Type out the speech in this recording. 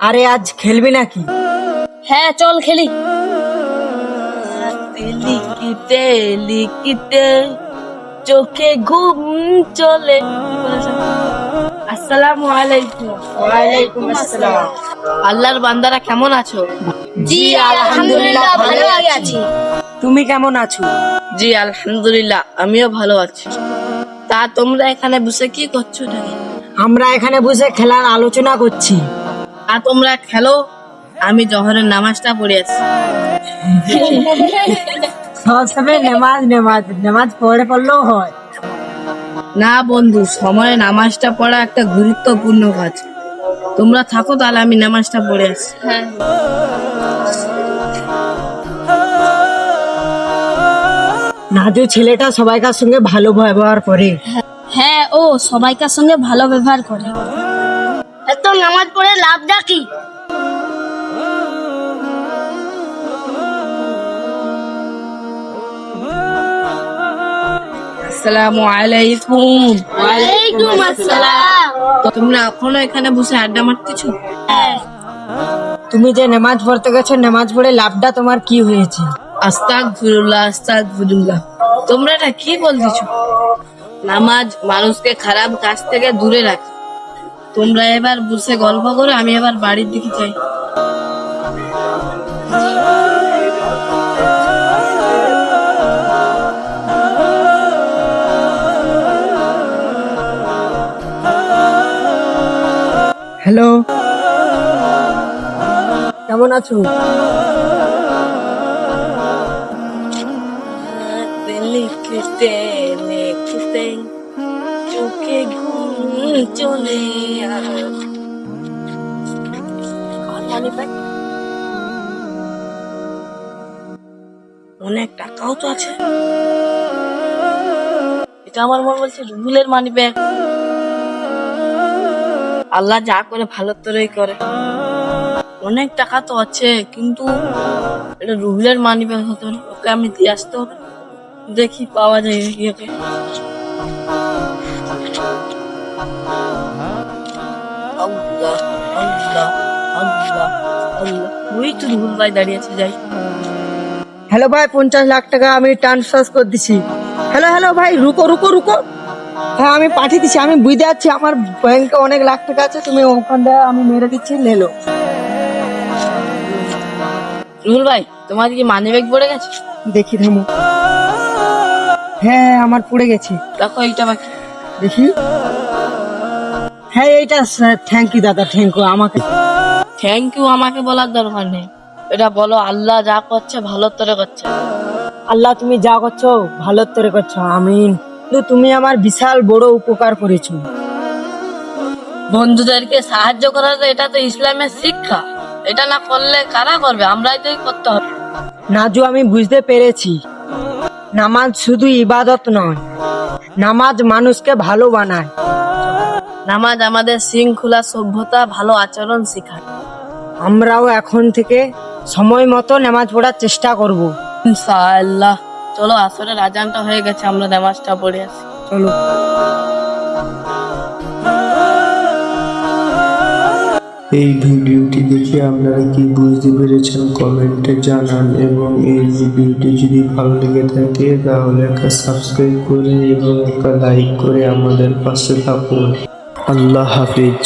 আরে আজ খেলবি নাকি? হ্যাঁ চল খেলি। লিখিতে লিখিতে চোখে ঘুম চলে। আসসালামু আলাইকুম। ওয়ালাইকুম আসসালাম। আল্লাহর বান্দারা কেমন আছো? জি আলহামদুলিল্লাহ ভালো আছি। তুমি কেমন আছো? জি আলহামদুলিল্লাহ আমিও ভালো আছি। তা তোমরা এখানে বসে কি করছো নাকি? আমরা এখানে বসে খেলার আলোচনা করছি। তা তোমরা খেলো, আমি জহরের নামাজটা পড়ে আসছি। সবসময় নেমাজ পড়লেও হয় না বন্ধু, সময়ে নামাজটা পড়া একটা গুরুত্বপূর্ণ কাজ। তোমরা থাকো তাহলে আমি নামাজটা পড়ে আসছি। হ্যাঁ নাজু ছেলেটা সবাইকার সঙ্গে ভালো ব্যবহার করে। হ্যাঁ ও সবাইকার সঙ্গে ভালো ব্যবহার করে। এত নামাজ পড়ে লাভটা কি? আসসালামু আলাইকুম। ওয়ালাইকুম আসসালাম। তো তোমরা এখনো এখানে বসে আড্ডা মারতেছো? হ্যাঁ তুমি যে নামাজ পড়তে গেছো, নামাজ পড়ে লাভটা তোমার কি হয়েছে? আস্তাগফিরুল্লাহ আস্তাগফিরুল্লাহ। তোমরা এটা কি বলতেছো? নামাজ মানুষকে খারাপ কাজ থেকে দূরে রাখে। তোমরা এবার বসে গল্প করো, আমি এবার বাড়ির দিকে যাই। হ্যালো, কেমন আছো? লিখতে লিখতে চোখে ঘুম চলে অনেক টাকাও তো আছে। এটা আমার মনে বলছে রুহুলের মানি ব্যাগ। আল্লাহ যা করে ভালো তোরই করে। অনেক টাকা তো আছে, কিন্তু এটা রুহুলের মানি ব্যাগ হতে পারে। ওকে আমি দিয়ে আসতে হবে, দেখি পাওয়া যায় নাকি ওকে। আল্লাহ আল্লাহ আল্লাহ আল্লাহ, ওই তো রুহুল ভাই দাঁড়িয়ে আছে, যাই। হ্যালো ভাই, 50 লাখ টাকা আমি ট্রান্সফার করে দিছি। হ্যালো হ্যালো ভাই, রুকো রুকো রুকো। হ্যাঁ আমি পাঠিয়ে দিচ্ছি, আমি বুঝতে যাচ্ছি আমার ব্যাংকে অনেক লাখ টাকা আছে, তুমি ওখান থেকে আমি মেরে দিচ্ছি, লেলো। রুহুল ভাই, তোমার কি মানি ব্যাগ পড়ে গেছে? দেখি থামো। হ্যাঁ আমার পড়ে গেছে, দেখো এইটা বাকি। দেখি। হ্যাঁ এইটা, থ্যাংক ইউ দাদা, থ্যাংক ইউ। আমাকে থ্যাংক ইউ আমাকে বলার দরকার নেই, এটা বলো আল্লাহ যা করছে ভালো তোরে করছে। আল্লাহ তুমি যা করছো ভালো করে করছো, আমিন। কিন্তু তুমি আমার বিশাল বড় উপকার করেছো। বন্ধুদেরকে সাহায্য করা তো এটা তো ইসলামের শিক্ষা। এটা না করলে কারা করবে? আমরাই তো করতে হবে। নাজু আমি বুঝতে পেরেছি, নামাজ শুধু ইবাদত নয়, নামাজ মানুষকে ভালো বানায়। নামাজ আমাদের শৃঙ্খলা, সভ্যতা, ভালো আচরণ শেখায়। আমরাও এখন থেকে সময় মতো নামাজ পড়ার চেষ্টা করব। ইনশাআল্লাহ। চলো, আসরের আজানটা হয়ে গেছে, আমরা নামাজটা পড়ে আসি। চলো। এই ভিডিওটি দেখে আপনারা কি বুঝতে পেরেছেন কমেন্টে জানান, এবং এই ভিডিওটি যদি ভালো লেগে থাকে তাহলে একটা সাবস্ক্রাইব করে এবং একটা লাইক করে আমাদের পাশে থাকুন। আল্লাহ হাফিজ।